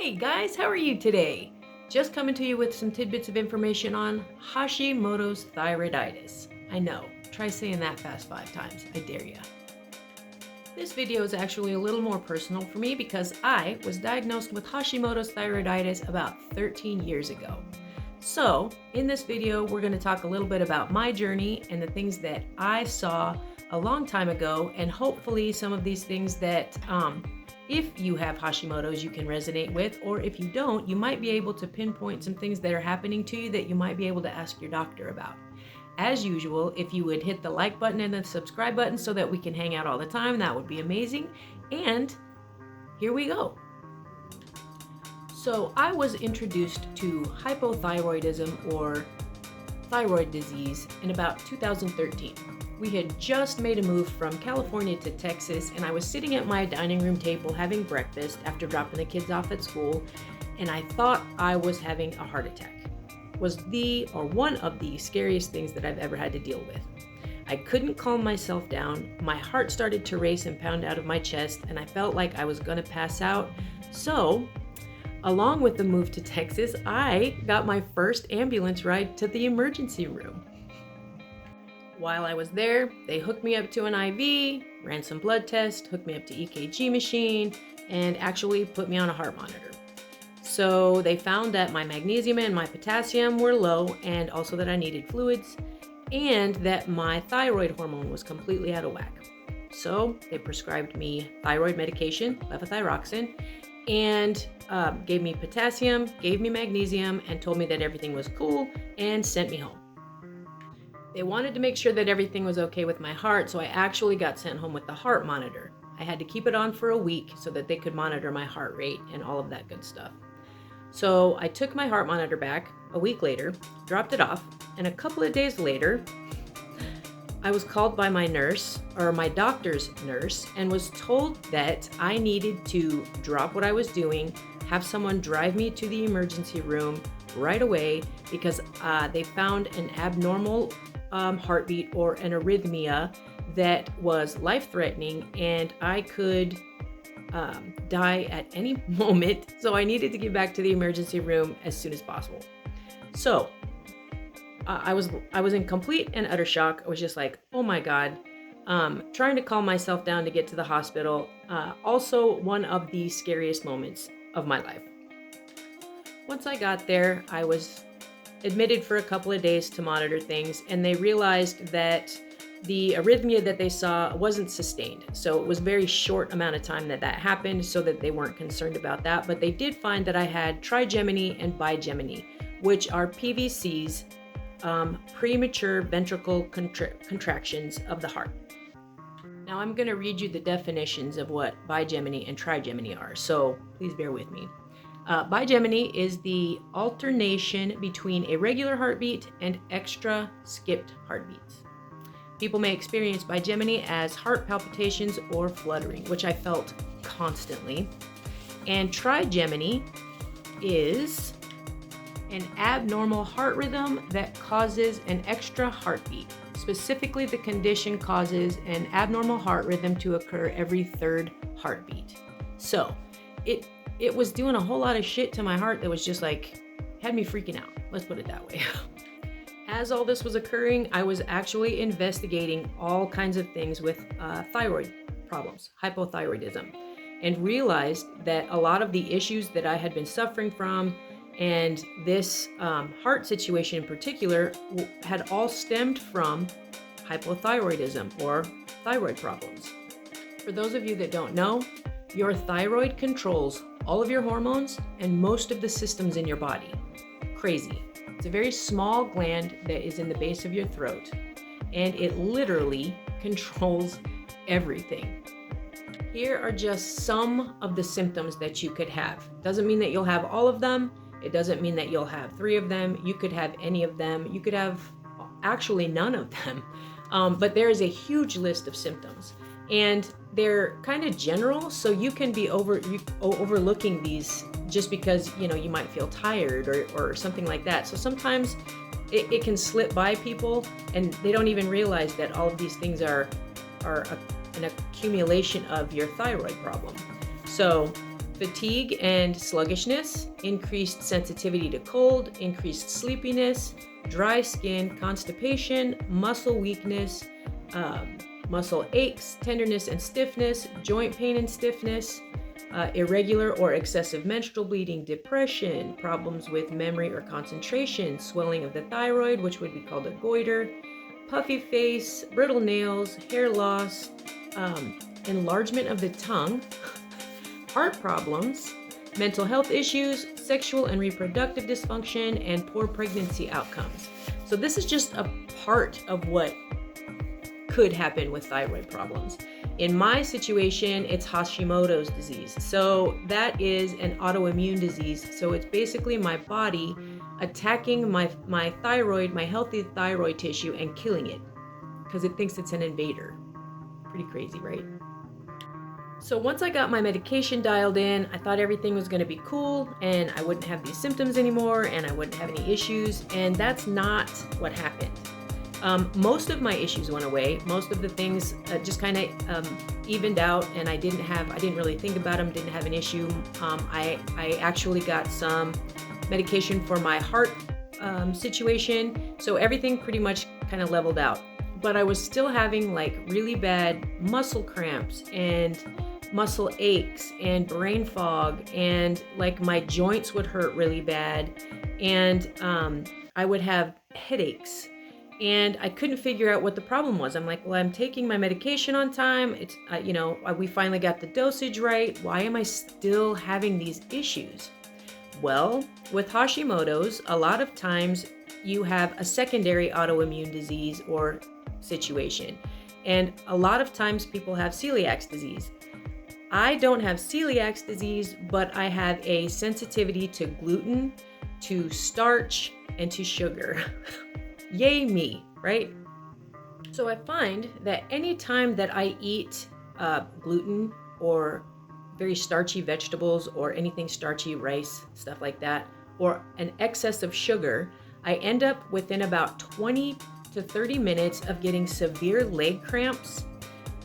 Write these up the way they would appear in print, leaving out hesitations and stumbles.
Hey guys, how are you today? Just coming to you with some tidbits of information on Hashimoto's thyroiditis. I know, try saying that fast 5 times, I dare ya. This video is actually a little more personal for me because I was diagnosed with Hashimoto's thyroiditis about 13 years ago. So, in this video, we're going to talk a little bit about my journey and the things that I saw a long time ago, and hopefully some of these things that if you have Hashimoto's, you can resonate with, or if you don't, you might be able to pinpoint some things that are happening to you that you might be able to ask your doctor about. As usual, if you would hit the like button and the subscribe button so that we can hang out all the time, that would be amazing. And here we go. So I was introduced to hypothyroidism or thyroid disease in about 2013. We had just made a move from California to Texas, and I was sitting at my dining room table having breakfast after dropping the kids off at school, and I thought I was having a heart attack. It was one of the scariest things that I've ever had to deal with. I couldn't calm myself down. My heart started to race and pound out of my chest, and I felt like I was going to pass out. So, along with the move to Texas, I got my first ambulance ride to the emergency room. While I was there, they hooked me up to an IV, ran some blood tests, hooked me up to EKG machine, and actually put me on a heart monitor. So they found that my magnesium and my potassium were low, and also that I needed fluids, and that my thyroid hormone was completely out of whack. So they prescribed me thyroid medication, levothyroxine, and gave me potassium, gave me magnesium, and told me that everything was cool, and sent me home. They wanted to make sure that everything was okay with my heart, so I actually got sent home with the heart monitor. I had to keep it on for a week so that they could monitor my heart rate and all of that good stuff. So I took my heart monitor back a week later, dropped it off, and a couple of days later, I was called by my nurse, or my doctor's nurse, and was told that I needed to drop what I was doing, have someone drive me to the emergency room right away because they found an abnormal heartbeat or an arrhythmia that was life-threatening, and I could die at any moment. So I needed to get back to the emergency room as soon as possible. So I was in complete and utter shock. I was just like, oh my God, trying to calm myself down to get to the hospital. Also one of the scariest moments of my life. Once I got there, I was admitted for a couple of days to monitor things, and they realized that the arrhythmia that they saw wasn't sustained. So it was a very short amount of time that happened, so that they weren't concerned about that. But they did find that I had trigeminy and bigeminy, which are PVCs, premature ventricle contractions of the heart. Now I'm going to read you the definitions of what bigeminy and trigeminy are, so please bear with me. Bigeminy is the alternation between a regular heartbeat and extra skipped heartbeats. People may experience bigeminy as heart palpitations or fluttering, which I felt constantly. And trigeminy is an abnormal heart rhythm that causes an extra heartbeat. Specifically, the condition causes an abnormal heart rhythm to occur every third heartbeat. So it was doing a whole lot of shit to my heart that was just like, had me freaking out. Let's put it that way. As all this was occurring, I was actually investigating all kinds of things with thyroid problems, hypothyroidism, and realized that a lot of the issues that I had been suffering from and this heart situation in particular had all stemmed from hypothyroidism or thyroid problems. For those of you that don't know, your thyroid controls all of your hormones and most of the systems in your body. Crazy. It's a very small gland that is in the base of your throat, and it literally controls everything. Here are just some of the symptoms that you could have. Doesn't mean that you'll have all of them. It doesn't mean that you'll have 3 of them. You could have any of them. You could have actually none of them. But there is a huge list of symptoms, and they're kind of general, so you can be overlooking these just because you might feel tired or something like that. So sometimes it can slip by people, and they don't even realize that all of these things are an accumulation of your thyroid problem. So fatigue and sluggishness, increased sensitivity to cold, increased sleepiness, dry skin, constipation, muscle weakness, muscle aches, tenderness and stiffness, joint pain and stiffness, irregular or excessive menstrual bleeding, depression, problems with memory or concentration, swelling of the thyroid, which would be called a goiter, puffy face, brittle nails, hair loss, enlargement of the tongue, heart problems, mental health issues, sexual and reproductive dysfunction, and poor pregnancy outcomes. So this is just a part of what could happen with thyroid problems. In my situation, it's Hashimoto's disease. So that is an autoimmune disease. So it's basically my body attacking my thyroid, my healthy thyroid tissue, and killing it because it thinks it's an invader. Pretty crazy, right? So once I got my medication dialed in, I thought everything was going to be cool and I wouldn't have these symptoms anymore and I wouldn't have any issues. And that's not what happened. Most of my issues went away. Most of the things just kind of evened out, and I didn't really think about them, didn't have an issue. I actually got some medication for my heart situation, so everything pretty much kind of leveled out. But I was still having like really bad muscle cramps and muscle aches and brain fog, and like my joints would hurt really bad, and I would have headaches. And I couldn't figure out what the problem was. I'm like, well, I'm taking my medication on time. It's, we finally got the dosage right. Why am I still having these issues? Well, with Hashimoto's, a lot of times you have a secondary autoimmune disease or situation. And a lot of times people have celiac disease. I don't have celiac disease, but I have a sensitivity to gluten, to starch, and to sugar. Yay me, right? So I find that anytime that I eat gluten or very starchy vegetables or anything starchy, rice, stuff like that, or an excess of sugar, I end up within about 20 to 30 minutes of getting severe leg cramps,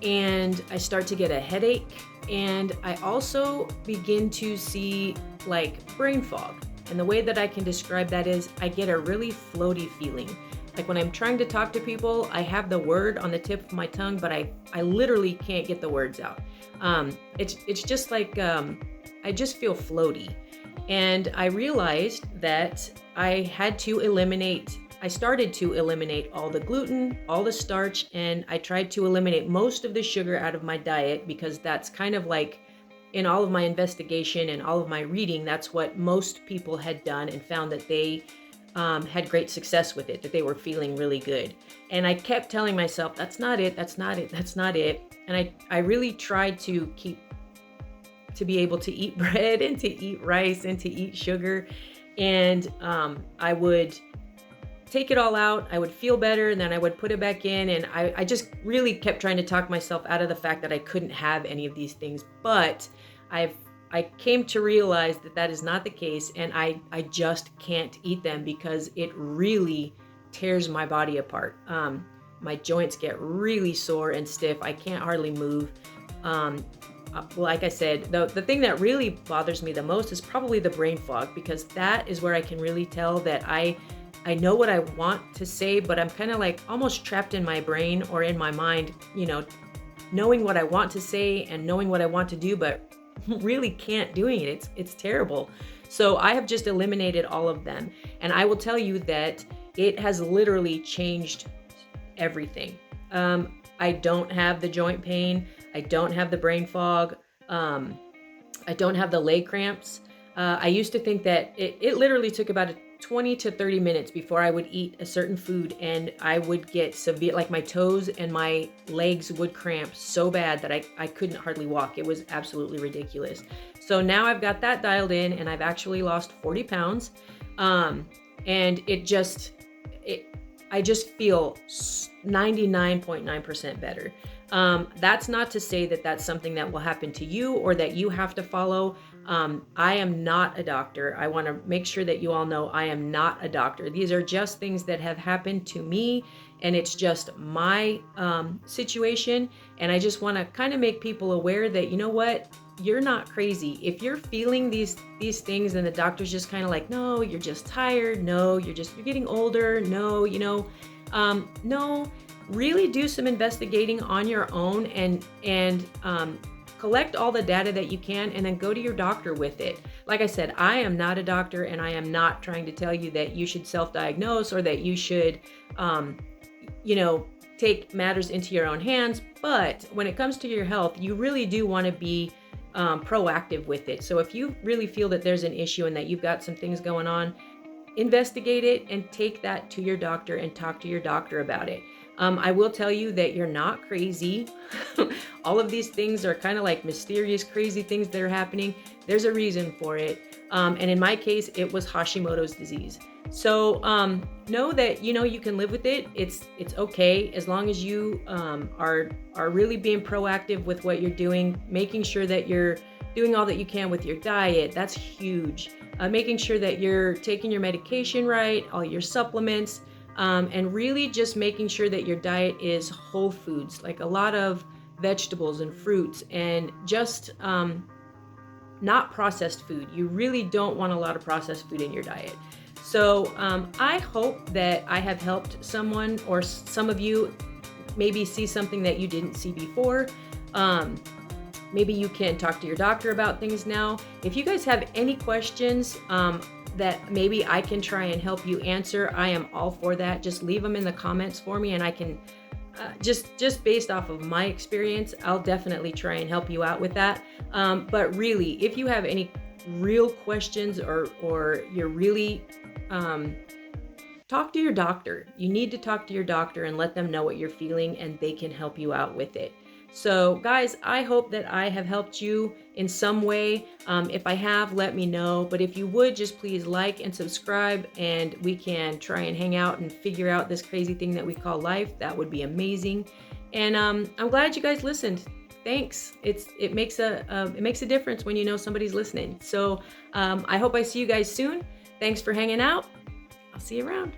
and I start to get a headache, and I also begin to see like brain fog. And the way that I can describe that is I get a really floaty feeling. Like when I'm trying to talk to people, I have the word on the tip of my tongue, but I literally can't get the words out. It's just like I just feel floaty. And I realized that I started to eliminate all the gluten, all the starch, and I tried to eliminate most of the sugar out of my diet, because that's kind of like, in all of my investigation and all of my reading, that's what most people had done and found that they had great success with it, that they were feeling really good. And I kept telling myself, that's not it, that's not it, that's not it. And I really tried to be able to eat bread and to eat rice and to eat sugar. And I would take it all out, I would feel better, and then I would put it back in. And I just really kept trying to talk myself out of the fact that I couldn't have any of these things. But I came to realize that that is not the case, and I just can't eat them because it really tears my body apart. My joints get really sore and stiff. I can't hardly move. Like I said, the thing that really bothers me the most is probably the brain fog, because that is where I can really tell that I know what I want to say, but I'm kind of like almost trapped in my brain or in my mind, knowing what I want to say and knowing what I want to do, but really can't doing it. It's terrible. So I have just eliminated all of them. And I will tell you that it has literally changed everything. I don't have the joint pain. I don't have the brain fog. I don't have the leg cramps. I used to think that it literally took about 20 to 30 minutes before I would eat a certain food and I would get severe, like my toes and my legs would cramp so bad that I couldn't hardly walk. It was absolutely ridiculous. So now I've got that dialed in and I've actually lost 40 pounds. And I just feel 99.9% better. That's not to say that that's something that will happen to you or that you have to follow. I am not a doctor. I want to make sure that you all know I am not a doctor. These are just things that have happened to me, and it's just my situation. And I just want to kind of make people aware that, you know what, you're not crazy. If you're feeling these things and the doctor's just kind of like, no, you're just tired. No, you're getting older. No, no, really do some investigating on your own and collect all the data that you can and then go to your doctor with it. Like I said, I am not a doctor and I am not trying to tell you that you should self-diagnose or that you should, take matters into your own hands. But when it comes to your health, you really do want to be proactive with it. So if you really feel that there's an issue and that you've got some things going on, investigate it and take that to your doctor and talk to your doctor about it. I will tell you that you're not crazy. All of these things are kind of like mysterious, crazy things that are happening. There's a reason for it. And in my case, it was Hashimoto's disease. So know that, you can live with it. It's okay as long as you are really being proactive with what you're doing, making sure that you're doing all that you can with your diet. That's huge. Making sure that you're taking your medication right, all your supplements, and really just making sure that your diet is whole foods, like a lot of vegetables and fruits, and just not processed food. You really don't want a lot of processed food in your diet. So I hope that I have helped someone or some of you maybe see something that you didn't see before. Maybe you can talk to your doctor about things now. If you guys have any questions that maybe I can try and help you answer, I am all for that. Just leave them in the comments for me and I can, just based off of my experience, I'll definitely try and help you out with that. But really, if you have any real questions or you're really, talk to your doctor. You need to talk to your doctor and let them know what you're feeling and they can help you out with it. So guys, I hope that I have helped you in some way. If I have, let me know. But if you would, just please like and subscribe and we can try and hang out and figure out this crazy thing that we call life. That would be amazing. And I'm glad you guys listened. Thanks. It makes a difference when you know somebody's listening. So I hope I see you guys soon. Thanks for hanging out. I'll see you around.